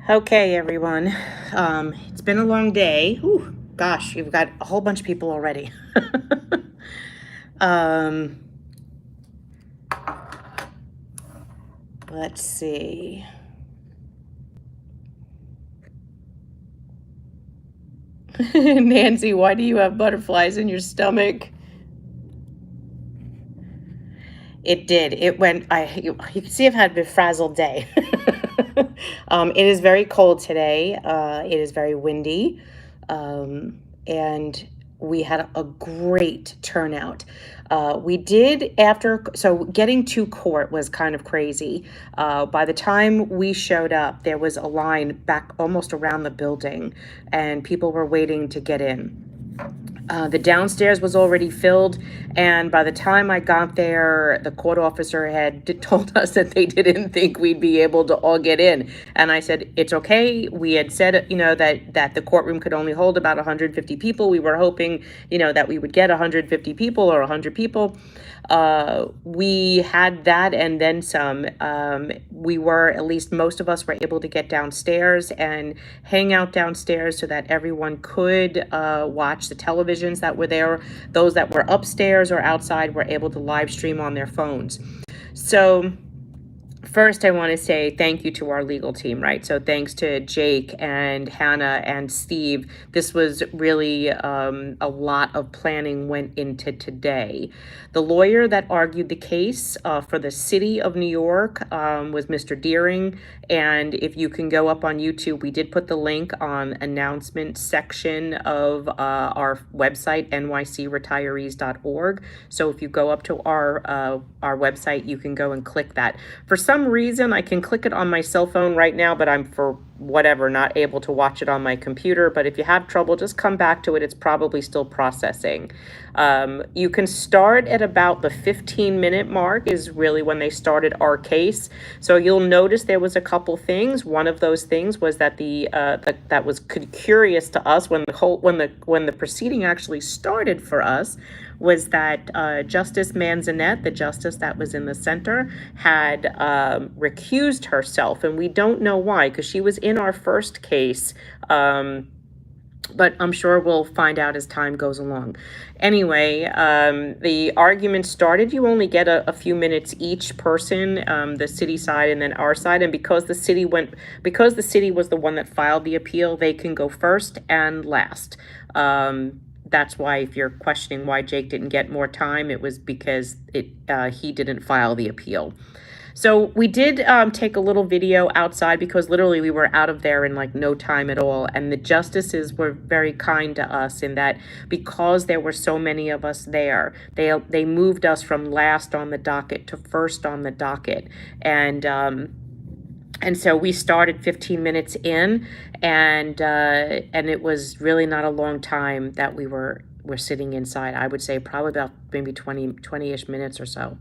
Okay, everyone. It's been a long day. Ooh, gosh, you've got a whole bunch of people already. um, let's see. Nancy, why do you have butterflies in your stomach? It did. It went. You can see I've had a frazzled day. It is very cold today. It is very windy, and we had a great turnout. We did so getting to court was kind of crazy. By the time we showed up, there was a line back almost around the building, and people were waiting to get in. The downstairs was already filled, and by the time I got there, the court officer had told us that they didn't think we'd be able to all get in. And I said, it's okay. We had said, that the courtroom could only hold about 150 people. We were hoping, that we would get 150 people or 100 people. We had that and then some. At least most of us were able to get downstairs and hang out downstairs so that everyone could watch the televisions that were there. Those that were upstairs or outside were able to live stream on their phones. So first, I want to say thank you to our legal team, right? So thanks to Jake and Hannah and Steve. This was really a lot of planning went into today. The lawyer that argued the case for the city of New York was Mr. Deering. And if you can go up on YouTube, we did put the link on announcement section of our website, nycretirees.org. So if you go up to our website, you can go and click that. For some reason, I can click it on my cell phone right now, but I'm for whatever not able to watch it on my computer. But if you have trouble, just come back to it. It's probably still processing. You can start at about the 15-minute mark is really when they started our case. So you'll notice there was a couple things. One of those things was that that was curious to us when the proceeding actually started for us, was that Justice Manzanet, the justice that was in the center, had recused herself. And we don't know why, because she was in our first case. But I'm sure we'll find out as time goes along. Anyway, the argument started. You only get a few minutes each person, the city side and then our side. And because the city was the one that filed the appeal, they can go first and last. That's why, if you're questioning why Jake didn't get more time, it was because he didn't file the appeal. So we did take a little video outside because literally we were out of there in like no time at all. And the justices were very kind to us in that because there were so many of us there, they moved us from last on the docket to first on the docket. And so we started 15 minutes in, and it was really not a long time that we were sitting inside. I would say probably about maybe 20-ish minutes or so.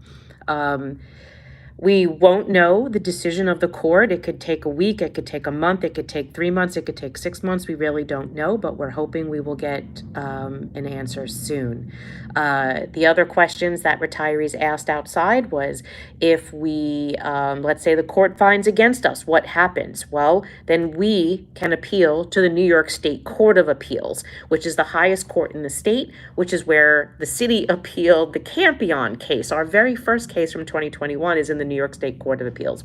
We won't know the decision of the court. It could take a week, it could take a month, it could take 3 months, it could take 6 months. We really don't know, but we're hoping we will get an answer soon. The other questions that retirees asked outside was, if we, let's say the court finds against us, what happens? Well, then we can appeal to the New York State Court of Appeals, which is the highest court in the state, which is where the city appealed the Campion case. Our very first case from 2021 is in the New York State Court of Appeals.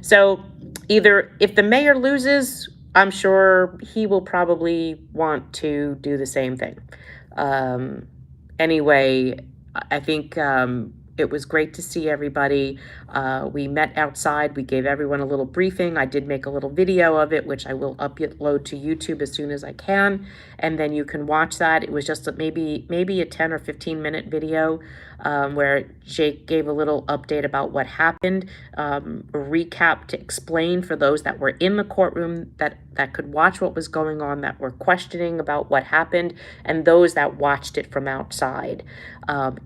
So either if the mayor loses, I'm sure he will probably want to do the same thing. Anyway, I think it was great to see everybody. We met outside. We gave everyone a little briefing. I did make a little video of it, which I will upload to YouTube as soon as I can. And then you can watch that. It was just maybe a 10 or 15-minute video where Jake gave a little update about what happened, a recap to explain for those that were in the courtroom that could watch what was going on, that were questioning about what happened, and those that watched it from outside.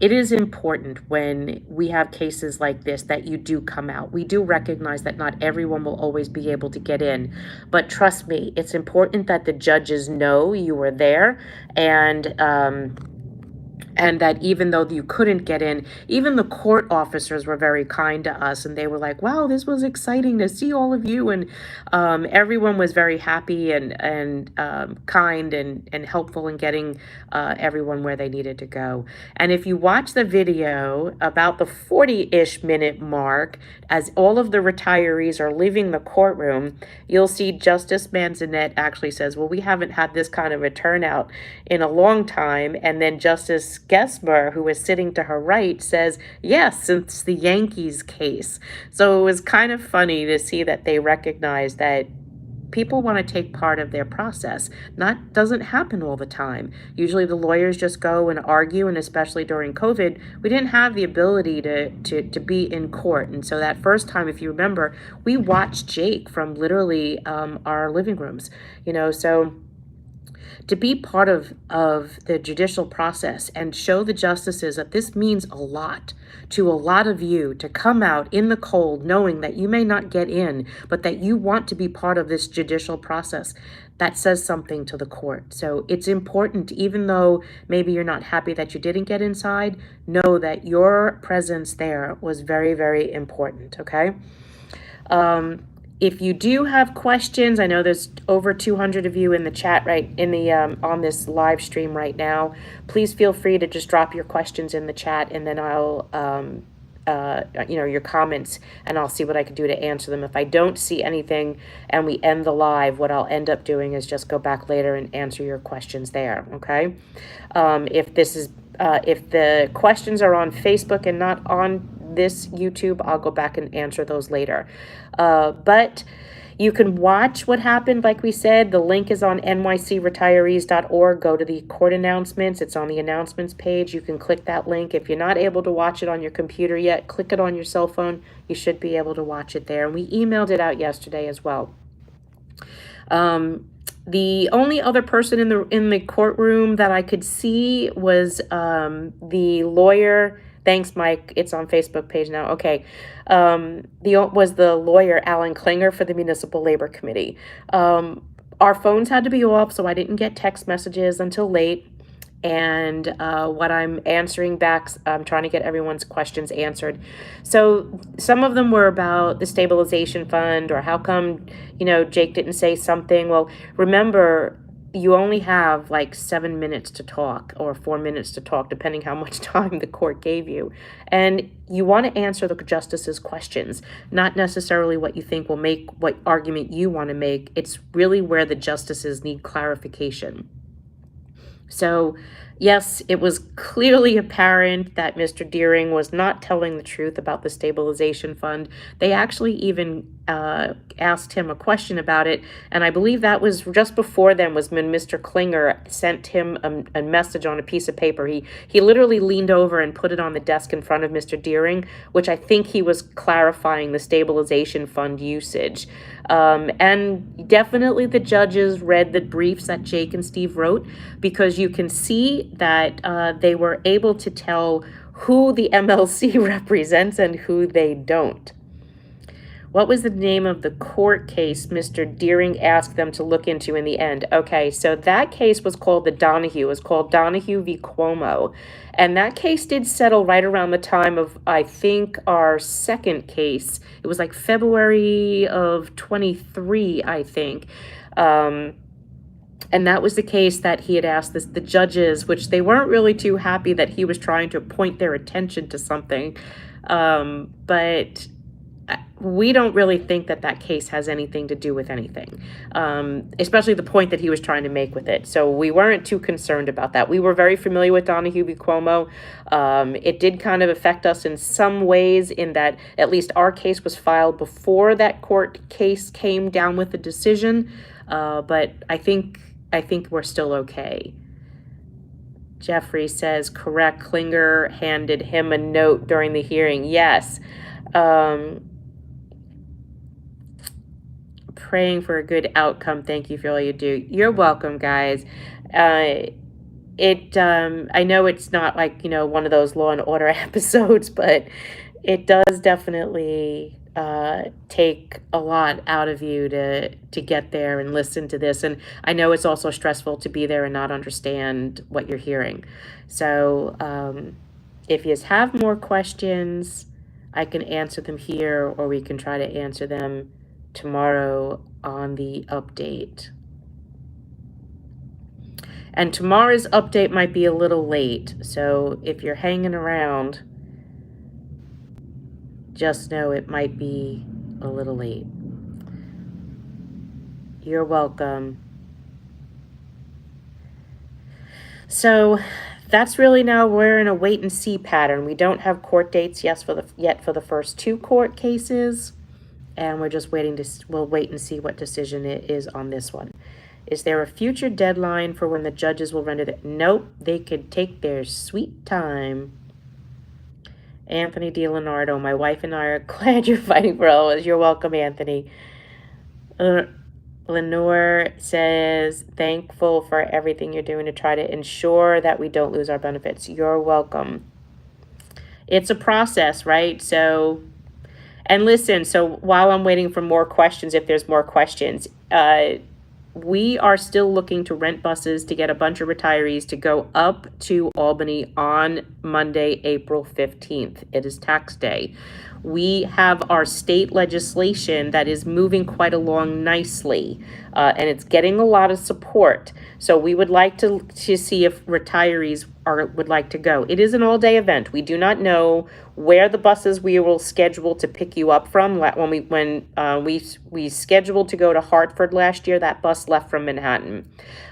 It is important when we have cases like this that you do come out. We do recognize that not everyone will always be able to get in, but trust me, it's important that the judges know you were there, and And that even though you couldn't get in, even the court officers were very kind to us, and they were like, wow, this was exciting to see all of you. And everyone was very happy and kind and helpful in getting everyone where they needed to go. And if you watch the video about the 40-ish minute mark, as all of the retirees are leaving the courtroom, you'll see Justice Manzanet actually says, well, we haven't had this kind of a turnout in a long time. And then Justice Gesmer, who is sitting to her right, says, yes, since the Yankees case. So it was kind of funny to see that they recognize that people want to take part of their process. That doesn't happen all the time. Usually the lawyers just go and argue, and especially during COVID, we didn't have the ability to be in court. And so that first time, if you remember, we watched Jake from literally our living rooms, so to be part of the judicial process and show the justices that this means a lot to a lot of you, to come out in the cold knowing that you may not get in, but that you want to be part of this judicial process, that says something to the court. So it's important, even though maybe you're not happy that you didn't get inside, know that your presence there was very, very important, okay? If you do have questions, I know there's over 200 of you in the chat on this live stream right now. Please feel free to just drop your questions in the chat, and then I'll, your comments, and I'll see what I can do to answer them. If I don't see anything and we end the live, what I'll end up doing is just go back later and answer your questions there, okay? If the questions are on Facebook and not on this YouTube, I'll go back and answer those later. But you can watch what happened. Like we said, the link is on nycretirees.org. Go to the court announcements. It's on the announcements page. You can click that link. If you're not able to watch it on your computer yet, click it on your cell phone. You should be able to watch it there. And we emailed it out yesterday as well. The only other person in the courtroom that I could see was the lawyer. Thanks, Mike. It's on Facebook page now. Okay. Was the lawyer Alan Klinger for the Municipal Labor Committee. Our phones had to be off, so I didn't get text messages until late. And what I'm answering back, I'm trying to get everyone's questions answered. So some of them were about the stabilization fund, or how come, Jake didn't say something. Well, remember, you only have like 7 minutes to talk, or 4 minutes to talk, depending how much time the court gave you. And you want to answer the justices' questions, not necessarily what you think will make what argument you want to make. It's really where the justices need clarification. So, yes, it was clearly apparent that Mr. Deering was not telling the truth about the stabilization fund. They actually even asked him a question about it, and I believe that was just before then was when Mr. Klinger sent him a message on a piece of paper. He literally leaned over and put it on the desk in front of Mr. Deering, which I think he was clarifying the stabilization fund usage. And definitely the judges read the briefs that Jake and Steve wrote, because you can see that they were able to tell who the MLC represents and who they don't. What was the name of the court case Mr. Deering asked them to look into in the end? Okay, so that case was called the Donahue. It was called Donahue v. Cuomo. And that case did settle right around the time of, I think, our second case. It was like February of 23, I think. And that was the case that he had asked the judges, which they weren't really too happy that he was trying to point their attention to something. But we don't really think that case has anything to do with anything, especially the point that he was trying to make with it. So we weren't too concerned about that. We were very familiar with Donahue v. Cuomo. It did kind of affect us in some ways, in that at least our case was filed before that court case came down with a decision. But I think we're still okay. Jeffrey says, correct, Klinger handed him a note during the hearing. Yes. Praying for a good outcome. Thank you for all you do. You're welcome, guys. I know it's not like, one of those Law and Order episodes, but it does definitely take a lot out of you to get there and listen to this. And I know it's also stressful to be there and not understand what you're hearing. So if you have more questions, I can answer them here, or we can try to answer them tomorrow on the update. And tomorrow's update might be a little late, so if you're hanging around, just know it might be a little late. You're welcome. So that's really now we're in a wait and see pattern. We don't have court dates yet for the first 2 court cases, and we're just we'll wait and see what decision it is on this one. Is there a future deadline for when the judges will render it? Nope, they could take their sweet time. Anthony DiLeonardo, my wife and I are glad you're fighting for all of us. You're welcome, Anthony. Lenore says, thankful for everything you're doing to try to ensure that we don't lose our benefits. You're welcome. It's a process, right? So, and listen, so while I'm waiting for more questions, if there's more questions, we are still looking to rent buses to get a bunch of retirees to go up to Albany on Monday, April 15th. It is tax day. We have our state legislation that is moving quite along nicely, and it's getting a lot of support. So we would like to see if retirees would like to go. It is an all-day event. We do not know where the buses we will schedule to pick you up from. When we scheduled to go to Hartford last year, that bus left from Manhattan.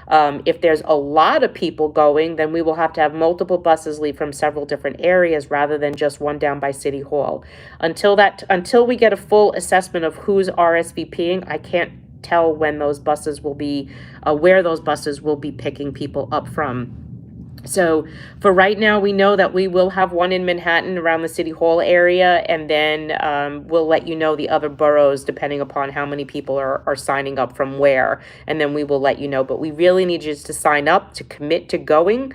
If there's a lot of people going, then we will have to have multiple buses leave from several different areas rather than just one down by City Hall. Until we get a full assessment of who's RSVPing, I can't tell when those buses will be, where those buses will be picking people up from. So for right now, we know that we will have one in Manhattan around the City Hall area, and then we'll let you know the other boroughs depending upon how many people are signing up from where, and then we will let you know. But we really need you to sign up, to commit to going.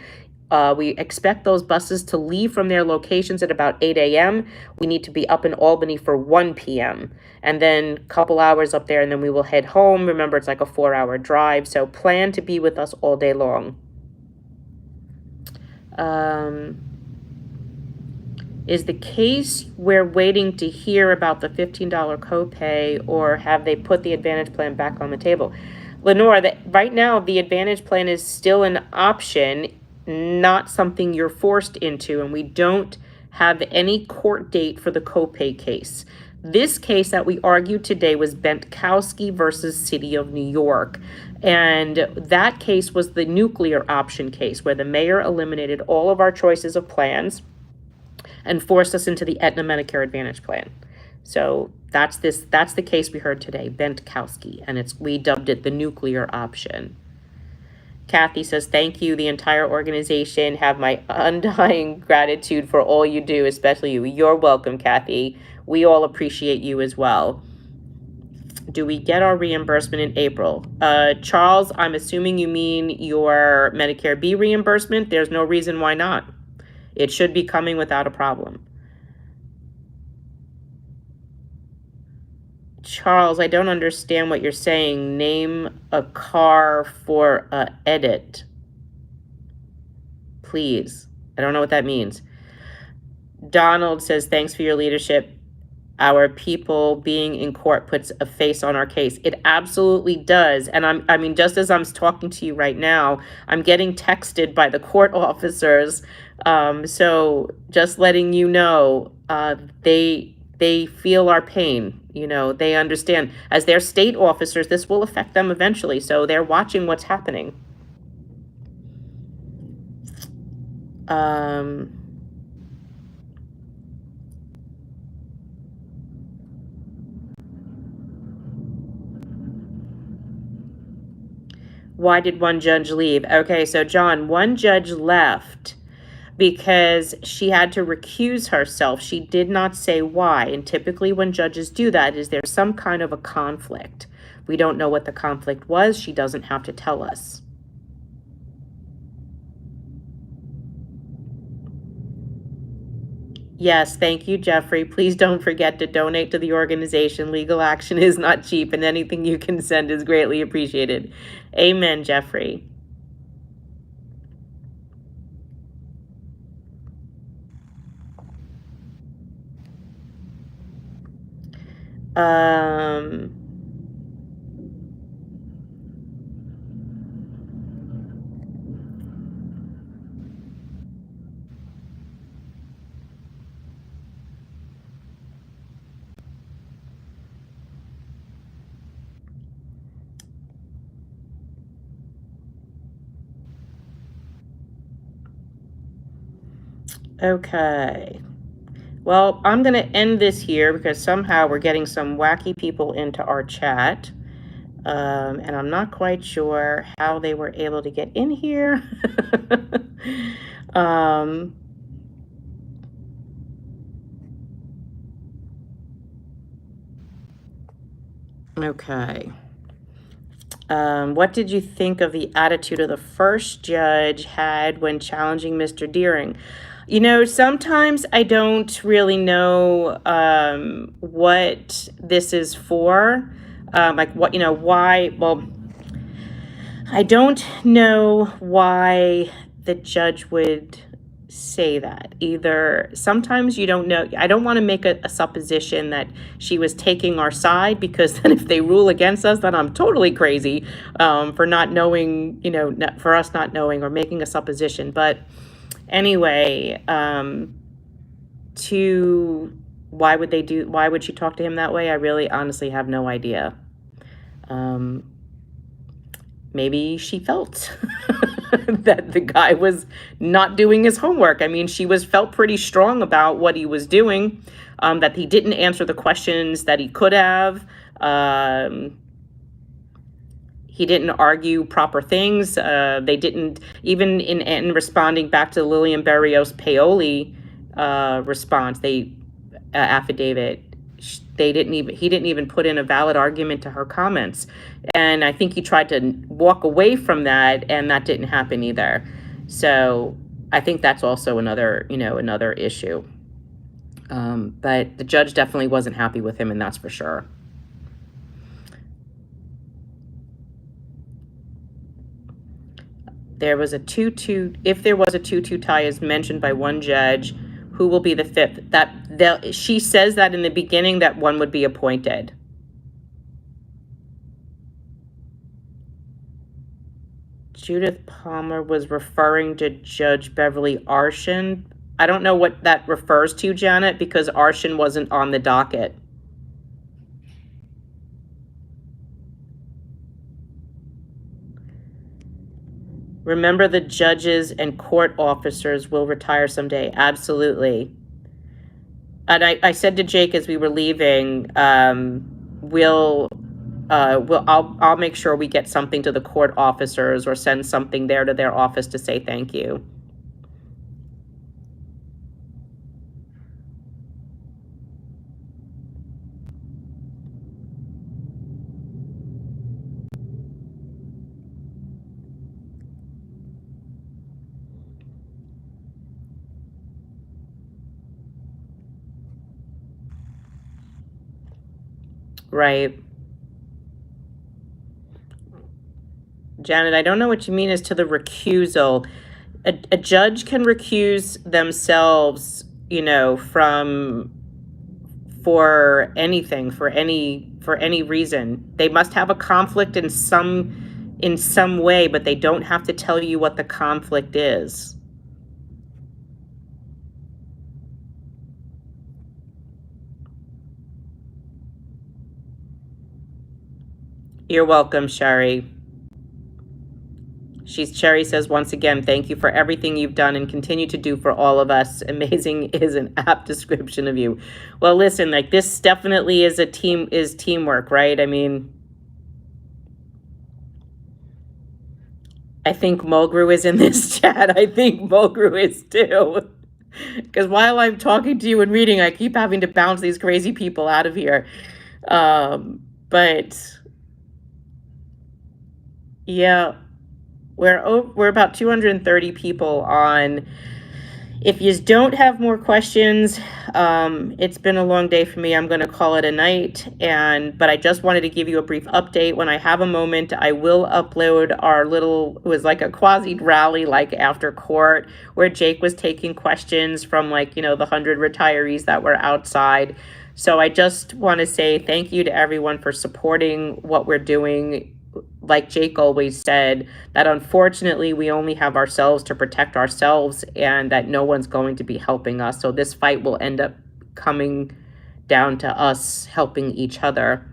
We expect those buses to leave from their locations at about 8 a.m. We need to be up in Albany for 1 p.m. and then a couple hours up there, and then we will head home. Remember, it's like a 4-hour drive, so plan to be with us all day long. Is the case we're waiting to hear about the $15 copay, or have they put the Advantage plan back on the table? Lenore, right now the Advantage plan is still an option, not something you're forced into, and we don't have any court date for the copay case. This case that we argued today was Bentkowski versus City of New York. And that case was the nuclear option case, where the mayor eliminated all of our choices of plans and forced us into the Aetna Medicare Advantage plan. So that's the case we heard today, Bentkowski, and we dubbed it the nuclear option. Kathy says, thank you, the entire organization. Have my undying gratitude for all you do, especially you. You're welcome, Kathy. We all appreciate you as well. Do we get our reimbursement in April? Charles, I'm assuming you mean your Medicare B reimbursement. There's no reason why not. It should be coming without a problem. Charles, I don't understand what you're saying. Name a car for a edit. Please. I don't know what that means. Donald says, thanks for your leadership. Our people being in court puts a face on our case. It absolutely does. And I mean, just as I'm talking to you right now, I'm getting texted by the court officers. So just letting you know, they feel our pain. You know, they understand. As their state officers, this will affect them eventually. So they're watching what's happening. Why did one judge leave? Okay, so John, one judge left because she had to recuse herself. She did not say why. And typically when judges do that, is there some kind of a conflict? We don't know what the conflict was. She doesn't have to tell us. Yes, thank you, Jeffrey. Please don't forget to donate to the organization. Legal action is not cheap, and anything you can send is greatly appreciated. Amen, Jeffrey. Um, okay. Well, I'm going to end this here because somehow we're getting some wacky people into our chat. And I'm not quite sure how they were able to get in here. um, okay. What did you think of the attitude of the first judge had when challenging Mr. Deering? You know, sometimes I don't really know what this is for. Like, what, you know, why, well, I don't know why the judge would say that. Either sometimes you don't know. I don't want to make a supposition that she was taking our side, because then if they rule against us, then I'm totally crazy for not knowing, you know, for us not knowing or making a supposition. But anyway, why would she talk to him that way? I really honestly have no idea. Maybe she felt that the guy was not doing his homework. I mean, she felt pretty strong about what he was doing, that he didn't answer the questions that he could have. He didn't argue proper things. They didn't, even in responding back to Lillian Berrios Paoli response, affidavit, he didn't even put in a valid argument to her comments. And I think he tried to walk away from that, and that didn't happen either. So I think that's also another issue. But the judge definitely wasn't happy with him, and that's for sure. If there was a 2-2 tie as mentioned by one judge, who will be the fifth? She says that in the beginning that one would be appointed. Judith Palmer was referring to Judge Beverly Arshin. I don't know what that refers to, Janet, because Arshin wasn't on the docket. Remember, the judges and court officers will retire someday. Absolutely. And I said to Jake as we were leaving, I'll make sure we get something to the court officers or send something there to their office to say thank you. Right. Janet, I don't know what you mean as to the recusal. A judge can recuse themselves, for anything, for any reason. They must have a conflict in some way, but they don't have to tell you what the conflict is. You're welcome, Sherry. Sherry says, once again, thank you for everything you've done and continue to do for all of us. Amazing is an apt description of you. Well, listen, like, this definitely is teamwork, right? I mean, I think Mulgrew is in this chat. I think Mulgrew is too. Because while I'm talking to you and reading, I keep having to bounce these crazy people out of here. But yeah, we're about 230 people on If you don't have more questions, it's been a long day for me. I'm going to call it a night. But I just wanted to give you a brief update. When I have a moment, I will upload our little, it was like a quasi rally, like after court, where Jake was taking questions from the 100 retirees that were outside. So I just want to say thank you to everyone for supporting what we're doing. Like Jake always said, that unfortunately we only have ourselves to protect ourselves, and that no one's going to be helping us. So this fight will end up coming down to us helping each other.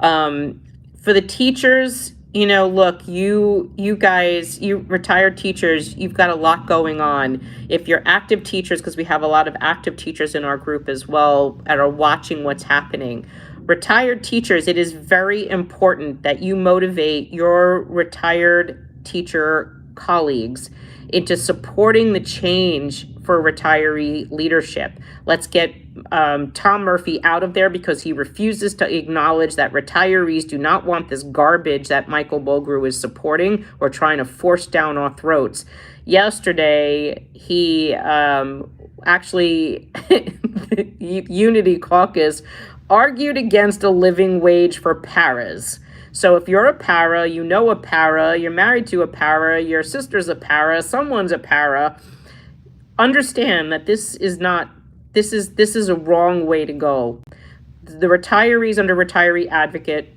For the teachers, look, you guys, you retired teachers, you've got a lot going on. If you're active teachers, because we have a lot of active teachers in our group as well that are watching what's happening. Retired teachers, it is very important that you motivate your retired teacher colleagues into supporting the change for retiree leadership. Let's get Tom Murphy out of there, because he refuses to acknowledge that retirees do not want this garbage that Michael Mulgrew is supporting or trying to force down our throats. Yesterday, he actually, the Unity Caucus argued against a living wage for paras. So if you're a para, you know a para, you're married to a para, your sister's a para, someone's a para, understand that this is a wrong way to go. The retirees under Retiree Advocate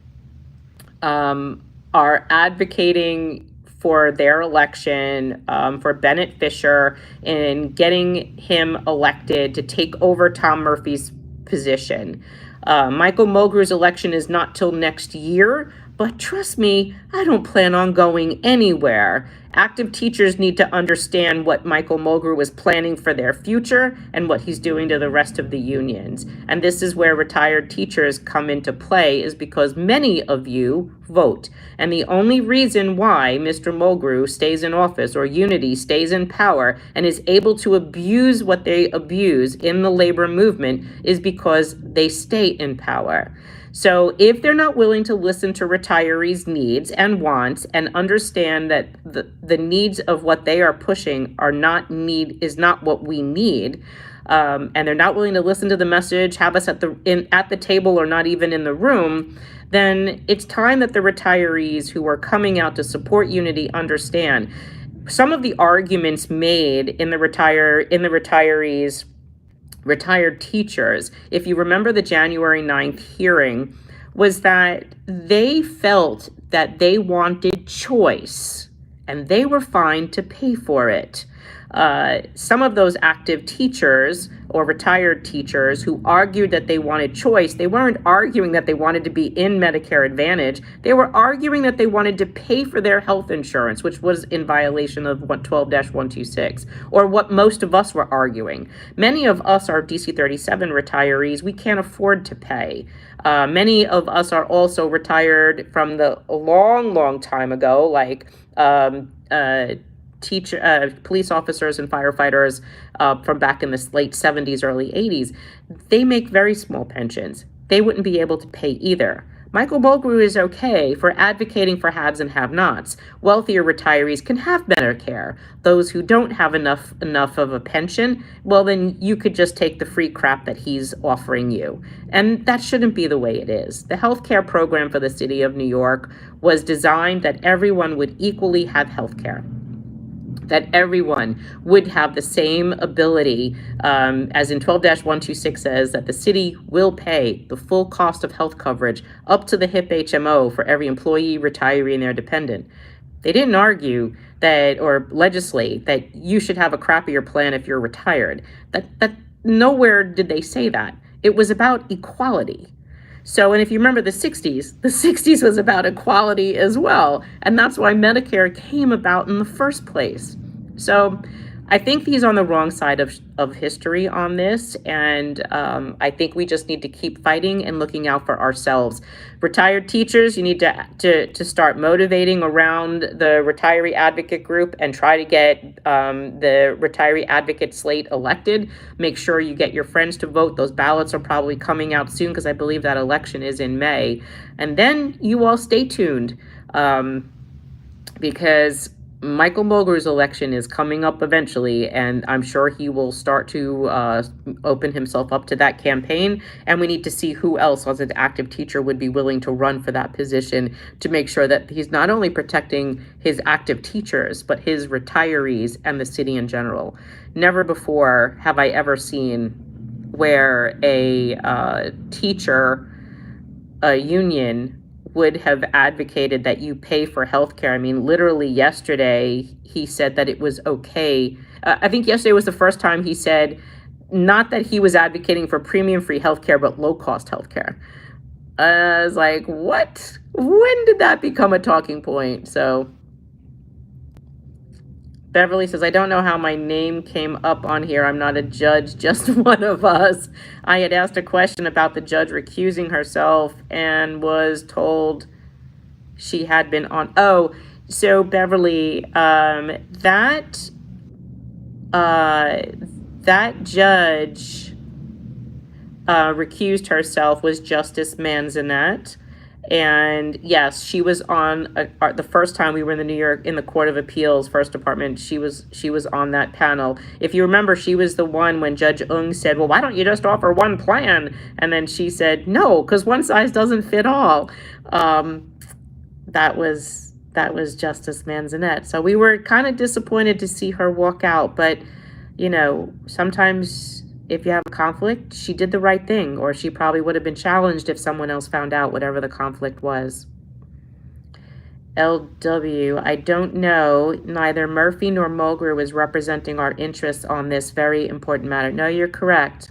are advocating for their election, for Bennett Fisher, and getting him elected to take over Tom Murphy's position. Michael Mulgrew's election is not till next year, but trust me, I don't plan on going anywhere. Active teachers need to understand what Michael Mulgrew is planning for their future and what he's doing to the rest of the unions. And this is where retired teachers come into play, is because many of you vote. And the only reason why Mr. Mulgrew stays in office, or Unity stays in power, and is able to abuse what they abuse in the labor movement, is because they stay in power. So if they're not willing to listen to retirees' needs and wants, and understand that the needs of what they are pushing is not what we need, and they're not willing to listen to the message, have us at the table or not even in the room, then it's time that the retirees who are coming out to support Unity understand. Some of the arguments made in the retired teachers, if you remember the January 9th hearing, was that they felt that they wanted choice and they were fine to pay for it. Some of those active teachers or retired teachers who argued that they wanted choice, they weren't arguing that they wanted to be in Medicare Advantage. They were arguing that they wanted to pay for their health insurance, which was in violation of 12-126, or what most of us were arguing. Many of us are DC 37 retirees. We can't afford to pay. Many of us are also retired from a long time ago, like police officers and firefighters from back in the late 70s, early 80s. They make very small pensions. They wouldn't be able to pay either. Michael Mulgrew is okay for advocating for haves and have-nots. Wealthier retirees can have better care. Those who don't have enough of a pension, well, then you could just take the free crap that he's offering you. And that shouldn't be the way it is. The healthcare program for the city of New York was designed that everyone would equally have healthcare, that everyone would have the same ability, as in 12-126 says, that the city will pay the full cost of health coverage up to the HIP HMO for every employee, retiree, and their dependent. They didn't argue that or legislate that you should have a crappier plan if you're retired. That nowhere did they say that. It was about equality. So, and if you remember the 60s was about equality as well. And that's why Medicare came about in the first place. So I think he's on the wrong side of history on this. And I think we just need to keep fighting and looking out for ourselves. Retired teachers, you need to start motivating around the retiree advocate group and try to get the retiree advocate slate elected. Make sure you get your friends to vote. Those ballots are probably coming out soon, because I believe that election is in May. And then you all stay tuned, because Michael Mulgrews' election is coming up eventually, and I'm sure he will start to open himself up to that campaign. And we need to see who else as an active teacher would be willing to run for that position to make sure that he's not only protecting his active teachers, but his retirees and the city in general. Never before have I ever seen where a teacher, a union, would have advocated that you pay for healthcare. I mean, literally yesterday, he said that it was okay. I think yesterday was the first time he said, not that he was advocating for premium-free healthcare, but low-cost healthcare. I was like, what? When did that become a talking point? So Beverly says, I don't know how my name came up on here. I'm not a judge, just one of us. I had asked a question about the judge recusing herself and was told she had been on. Oh, so Beverly, that judge recused herself was Justice Manzanet. And yes, she was on the first time we were in the Court of Appeals, First Department. She was on that panel. If you remember, she was the one when Judge Ung said, well, why don't you just offer one plan? And then she said, no, because one size doesn't fit all. That was Justice Manzanet. So we were kind of disappointed to see her walk out. But, you know, sometimes if you have a conflict, she did the right thing, or she probably would have been challenged if someone else found out whatever the conflict was. LW, I don't know. Neither Murphy nor Mulgrew was representing our interests on this very important matter. No, you're correct.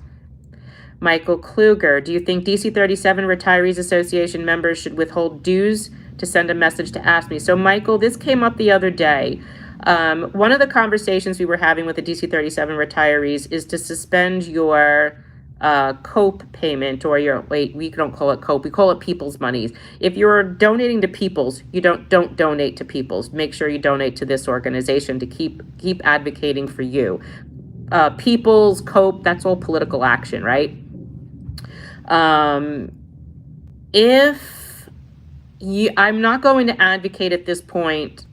Michael Kluger, do you think DC 37 Retirees Association members should withhold dues to send a message to AFSCME? So, Michael, this came up the other day. One of the conversations we were having with the DC 37 retirees is to suspend your COPE payment, or your, wait, we don't call it COPE, we call it People's Monies. If you're donating to People's, you don't donate to People's. Make sure you donate to this organization to keep advocating for you. People's, COPE, that's all political action, right? I'm not going to advocate at this point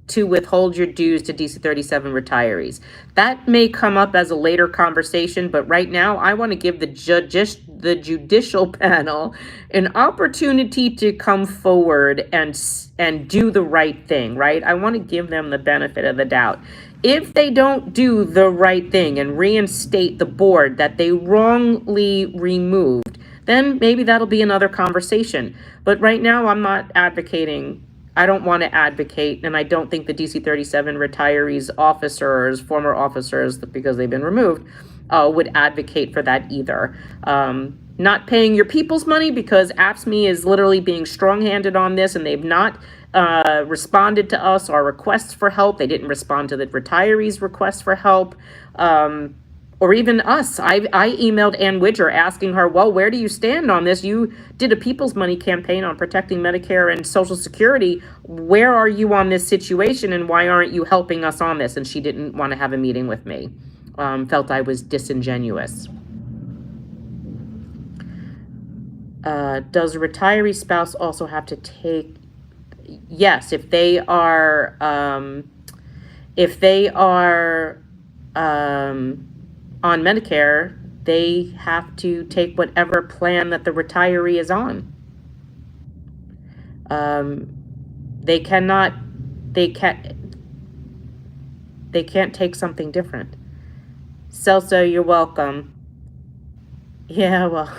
to withhold your dues to DC 37 retirees. That may come up as a later conversation, but right now I want to give the judicial panel an opportunity to come forward and do the right thing, right? I want to give them the benefit of the doubt. If they don't do the right thing and reinstate the board that they wrongly removed, then maybe that'll be another conversation. But right now I'm not advocating. I don't want to advocate, and I don't think the DC 37 retirees officers, former officers, because they've been removed, would advocate for that either. Not paying your people's money, because AFSCME is literally being strong-handed on this, and they've not responded to us, our requests for help. They didn't respond to the retirees' requests for help. Or even us. I emailed Ann Widger asking her, well, where do you stand on this? You did a People's Money campaign on protecting Medicare and Social Security. Where are you on this situation, and why aren't you helping us on this? And she didn't want to have a meeting with me. Felt I was disingenuous. Does a retiree spouse also have to take? Yes, if they are on Medicare, they have to take whatever plan that the retiree is on. They can't take something different. Celso, you're welcome. Yeah, well.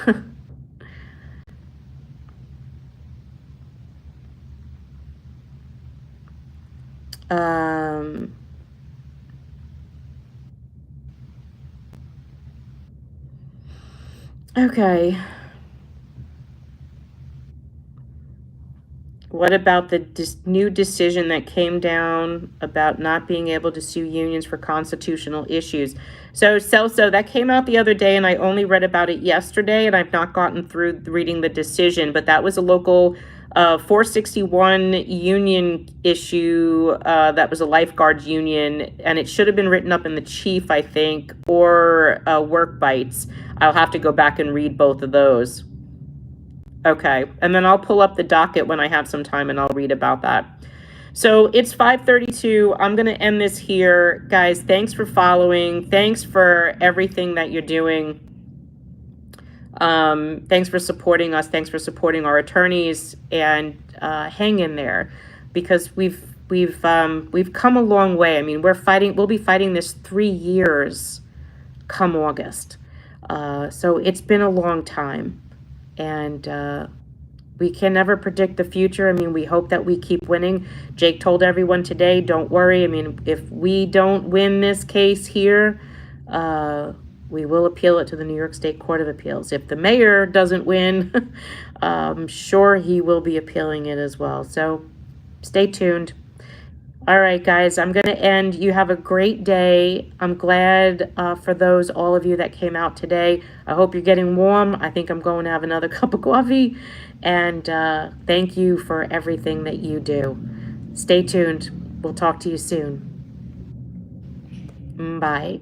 Okay. What about the new decision that came down about not being able to sue unions for constitutional issues? So Celso, that came out the other day, and I only read about it yesterday, and I've not gotten through reading the decision, but that was a local 461 union issue. That was a lifeguards union, and it should have been written up in the Chief, I think, or Work Bites. I'll have to go back and read both of those. Okay, and then I'll pull up the docket when I have some time, and I'll read about that. So it's 5:32. I'm going to end this here. Guys, thanks for following. Thanks for everything that you're doing. Thanks for supporting us. Thanks for supporting our attorneys, and hang in there, because we've come a long way. I mean, we'll be fighting this 3 years come August. So it's been a long time, and we can never predict the future. I mean, we hope that we keep winning. Jake told everyone today, don't worry. I mean, if we don't win this case here, we will appeal it to the New York State Court of Appeals. If the mayor doesn't win, I'm sure he will be appealing it as well. So stay tuned. All right, guys, I'm going to end. You have a great day. I'm glad for all of you that came out today. I hope you're getting warm. I think I'm going to have another cup of coffee. And thank you for everything that you do. Stay tuned. We'll talk to you soon. Bye.